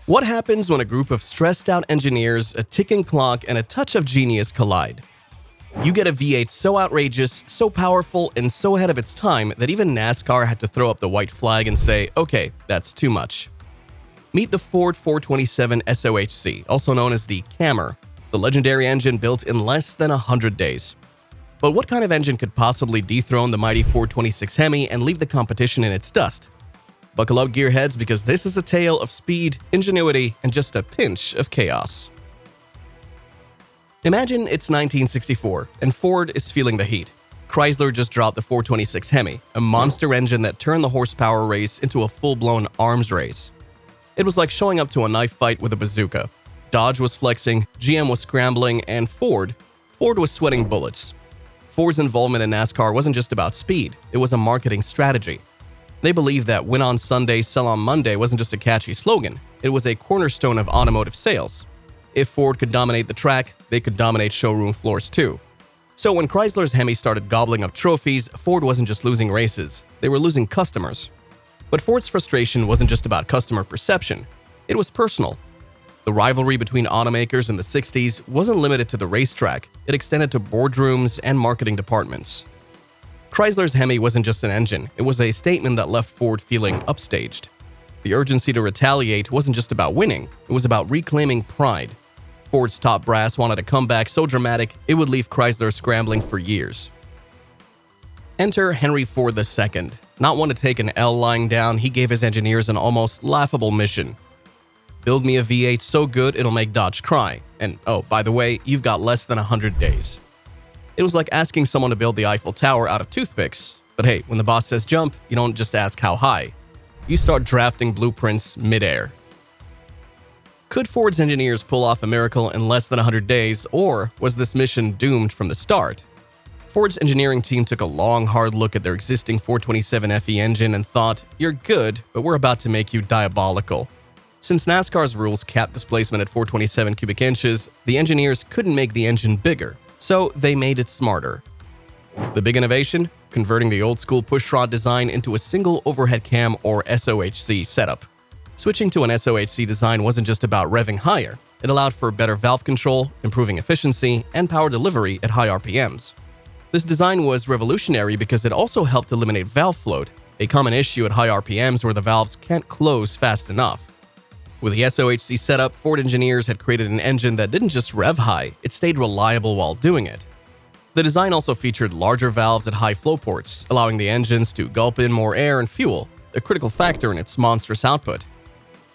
What happens when a group of stressed out engineers, a ticking clock, and a touch of genius collide? You get a V8 so outrageous, so powerful, and so ahead of its time that even NASCAR had to throw up the white flag and say, okay, that's too much. Meet the Ford 427 SOHC, also known as the Cammer, the legendary engine built in less than 100 days. But what kind of engine could possibly dethrone the mighty 426 Hemi and leave the competition in its dust? Buckle up, gearheads, because this is a tale of speed, ingenuity, and just a pinch of chaos. Imagine it's 1964, and Ford is feeling the heat. Chrysler just dropped the 426 Hemi, a monster engine that turned the horsepower race into a full-blown arms race. It was like showing up to a knife fight with a bazooka. Dodge was flexing, GM was scrambling, and Ford was sweating bullets. Ford's involvement in NASCAR wasn't just about speed, it was a marketing strategy. They believed that win on Sunday, sell on Monday wasn't just a catchy slogan, it was a cornerstone of automotive sales. If Ford could dominate the track, they could dominate showroom floors too. So when Chrysler's Hemi started gobbling up trophies, Ford wasn't just losing races, they were losing customers. But Ford's frustration wasn't just about customer perception, it was personal. The rivalry between automakers in the 60s wasn't limited to the racetrack, it extended to boardrooms and marketing departments. Chrysler's Hemi wasn't just an engine, it was a statement that left Ford feeling upstaged. The urgency to retaliate wasn't just about winning, it was about reclaiming pride. Ford's top brass wanted a comeback so dramatic it would leave Chrysler scrambling for years. Enter Henry Ford II. Not one to take an L lying down, he gave his engineers an almost laughable mission. Build me a V8 so good it'll make Dodge cry. And oh, by the way, you've got less than 100 days. It was like asking someone to build the Eiffel Tower out of toothpicks. But hey, when the boss says jump, you don't just ask how high. You start drafting blueprints mid-air. Could Ford's engineers pull off a miracle in less than 100 days, or was this mission doomed from the start? Ford's engineering team took a long, hard look at their existing 427 FE engine and thought, you're good, but we're about to make you diabolical. Since NASCAR's rules cap displacement at 427 cubic inches, the engineers couldn't make the engine bigger. So they made it smarter. The big innovation? Converting the old-school pushrod design into a single overhead cam or SOHC setup. Switching to an SOHC design wasn't just about revving higher, it allowed for better valve control, improving efficiency, and power delivery at high RPMs. This design was revolutionary because it also helped eliminate valve float, a common issue at high RPMs where the valves can't close fast enough. With the SOHC setup, Ford engineers had created an engine that didn't just rev high, it stayed reliable while doing it. The design also featured larger valves at high flow ports, allowing the engines to gulp in more air and fuel, a critical factor in its monstrous output.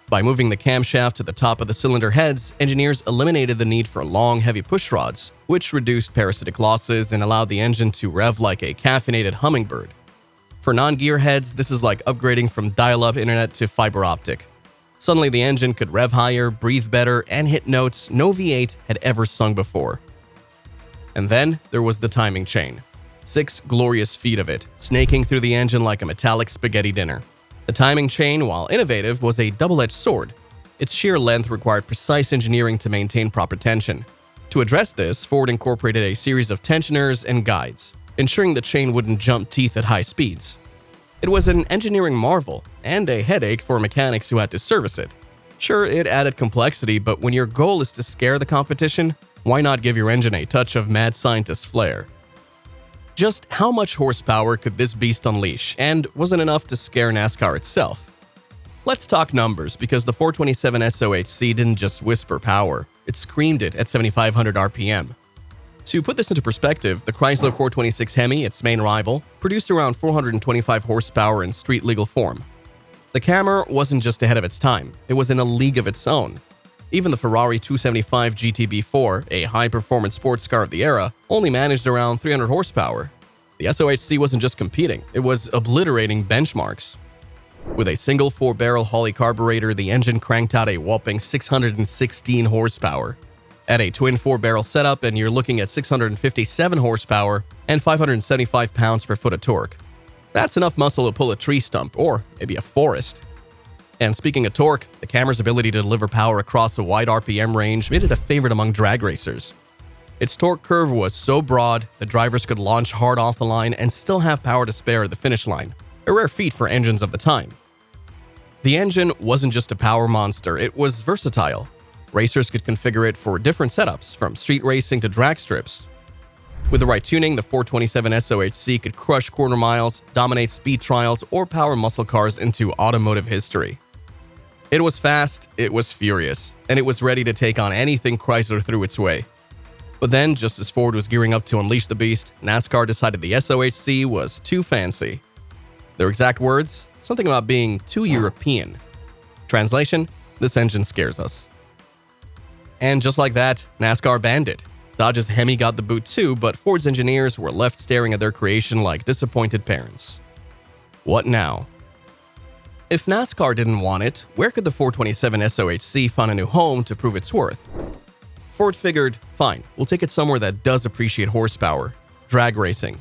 By moving the camshaft to the top of the cylinder heads, engineers eliminated the need for long, heavy pushrods, which reduced parasitic losses and allowed the engine to rev like a caffeinated hummingbird. For non-gearheads, this is like upgrading from dial-up internet to fiber optic. Suddenly the engine could rev higher, breathe better, and hit notes no V8 had ever sung before. And then there was the timing chain. 6 glorious feet of it, snaking through the engine like a metallic spaghetti dinner. The timing chain, while innovative, was a double-edged sword. Its sheer length required precise engineering to maintain proper tension. To address this, Ford incorporated a series of tensioners and guides, ensuring the chain wouldn't jump teeth at high speeds. It was an engineering marvel, and a headache for mechanics who had to service it. Sure, it added complexity, but when your goal is to scare the competition, why not give your engine a touch of mad scientist flair? Just how much horsepower could this beast unleash, and wasn't enough to scare NASCAR itself? Let's talk numbers, because the 427 SOHC didn't just whisper power, it screamed it at 7,500 RPM. To put this into perspective, the Chrysler 426 Hemi, its main rival, produced around 425 horsepower in street-legal form. The Cammer wasn't just ahead of its time, it was in a league of its own. Even the Ferrari 275 GTB4, a high-performance sports car of the era, only managed around 300 horsepower. The SOHC wasn't just competing, it was obliterating benchmarks. With a single 4-barrel Holley carburetor, the engine cranked out a whopping 616 horsepower. Add a twin 4-barrel setup and you're looking at 657 horsepower and 575 pounds per foot of torque. That's enough muscle to pull a tree stump, or maybe a forest. And speaking of torque, the Cammer's ability to deliver power across a wide RPM range made it a favorite among drag racers. Its torque curve was so broad that drivers could launch hard off the line and still have power to spare at the finish line, a rare feat for engines of the time. The engine wasn't just a power monster, it was versatile. Racers could configure it for different setups, from street racing to drag strips. With the right tuning, the 427 SOHC could crush quarter miles, dominate speed trials, or power muscle cars into automotive history. It was fast, it was furious, and it was ready to take on anything Chrysler threw its way. But then, just as Ford was gearing up to unleash the beast, NASCAR decided the SOHC was too fancy. Their exact words? Something about being too European. Translation: this engine scares us. And just like that, NASCAR banned it. Dodge's Hemi got the boot too, but Ford's engineers were left staring at their creation like disappointed parents. What now? If NASCAR didn't want it, where could the 427 SOHC find a new home to prove its worth? Ford figured, fine, we'll take it somewhere that does appreciate horsepower: drag racing.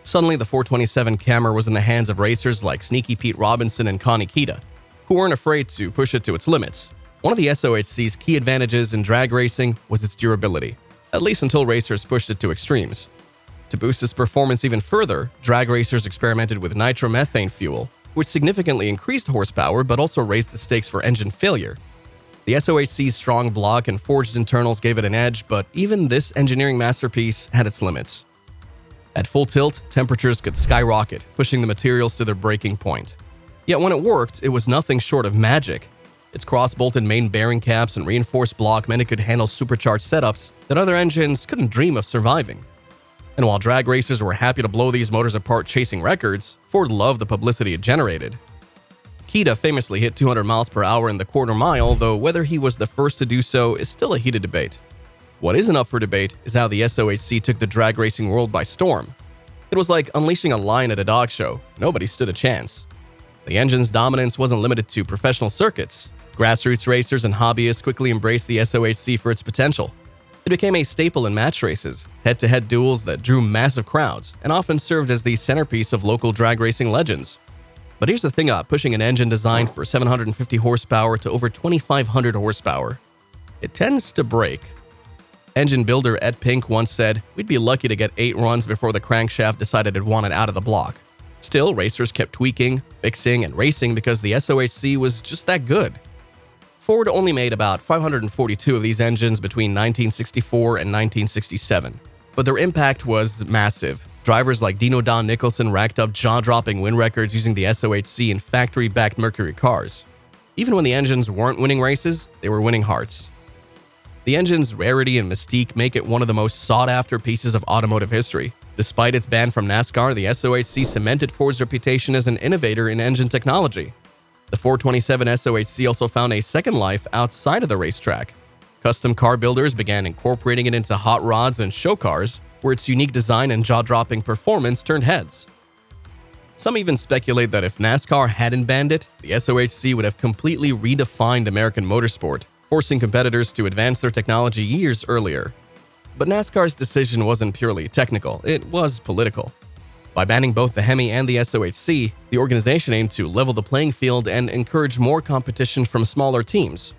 Suddenly, the 427 Camry was in the hands of racers like Sneaky Pete Robinson and Connie Kita, who weren't afraid to push it to its limits. One of the SOHC's key advantages in drag racing was its durability, at least until racers pushed it to extremes. To boost its performance even further, drag racers experimented with nitromethane fuel, which significantly increased horsepower but also raised the stakes for engine failure. The SOHC's strong block and forged internals gave it an edge, but even this engineering masterpiece had its limits. At full tilt, temperatures could skyrocket, pushing the materials to their breaking point. Yet when it worked, it was nothing short of magic. Its cross-bolted main bearing caps and reinforced block meant it could handle supercharged setups that other engines couldn't dream of surviving. And while drag racers were happy to blow these motors apart chasing records, Ford loved the publicity it generated. Kita famously hit 200 miles per hour in the quarter mile, though whether he was the first to do so is still a heated debate. What isn't up for debate is how the SOHC took the drag racing world by storm. It was like unleashing a lion at a dog show. Nobody stood a chance. The engine's dominance wasn't limited to professional circuits. Grassroots racers and hobbyists quickly embraced the SOHC for its potential. It became a staple in match races, head-to-head duels that drew massive crowds, and often served as the centerpiece of local drag racing legends. But here's the thing about pushing an engine designed for 750 horsepower to over 2,500 horsepower. It tends to break. Engine builder Ed Pink once said, "We'd be lucky to get 8 runs before the crankshaft decided it wanted out of the block." Still, racers kept tweaking, fixing, and racing because the SOHC was just that good. Ford only made about 542 of these engines between 1964 and 1967, but their impact was massive. Drivers like Dino Don Nicholson racked up jaw-dropping win records using the SOHC in factory-backed Mercury cars. Even when the engines weren't winning races, they were winning hearts. The engine's rarity and mystique make it one of the most sought-after pieces of automotive history. Despite its ban from NASCAR, the SOHC cemented Ford's reputation as an innovator in engine technology. The 427 SOHC also found a second life outside of the racetrack. Custom car builders began incorporating it into hot rods and show cars, where its unique design and jaw-dropping performance turned heads. Some even speculate that if NASCAR hadn't banned it, the SOHC would have completely redefined American motorsport, forcing competitors to advance their technology years earlier. But NASCAR's decision wasn't purely technical, it was political. By banning both the Hemi and the SOHC, the organization aimed to level the playing field and encourage more competition from smaller teams.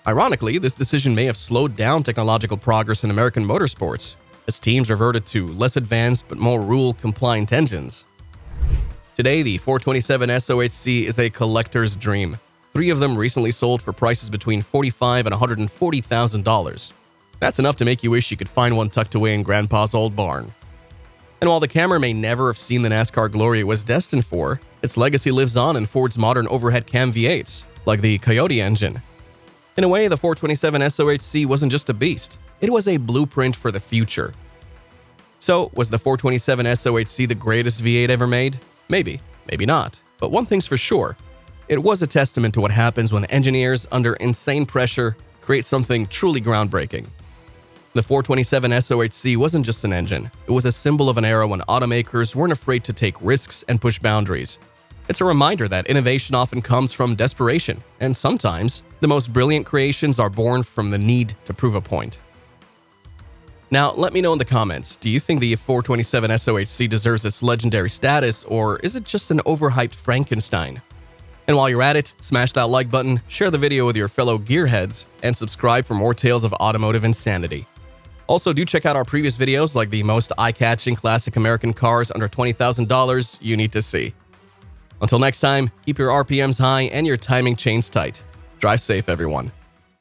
Ironically, this decision may have slowed down technological progress in American motorsports, as teams reverted to less advanced but more rule-compliant engines. Today, the 427 SOHC is a collector's dream. 3 of them recently sold for prices between $45,000 and $140,000. That's enough to make you wish you could find one tucked away in Grandpa's old barn. And while the Camry may never have seen the NASCAR glory it was destined for, its legacy lives on in Ford's modern overhead cam V8s, like the Coyote engine. In a way, the 427 SOHC wasn't just a beast, it was a blueprint for the future. So, was the 427 SOHC the greatest V8 ever made? Maybe, maybe not. But one thing's for sure, it was a testament to what happens when engineers, under insane pressure, create something truly groundbreaking. The 427 SOHC wasn't just an engine, it was a symbol of an era when automakers weren't afraid to take risks and push boundaries. It's a reminder that innovation often comes from desperation, and sometimes, the most brilliant creations are born from the need to prove a point. Now, let me know in the comments, do you think the 427 SOHC deserves its legendary status, or is it just an overhyped Frankenstein? And while you're at it, smash that like button, share the video with your fellow gearheads, and subscribe for more tales of automotive insanity. Also, do check out our previous videos like the most eye-catching classic American cars under $20,000 you need to see. Until next time, keep your RPMs high and your timing chains tight. Drive safe, everyone.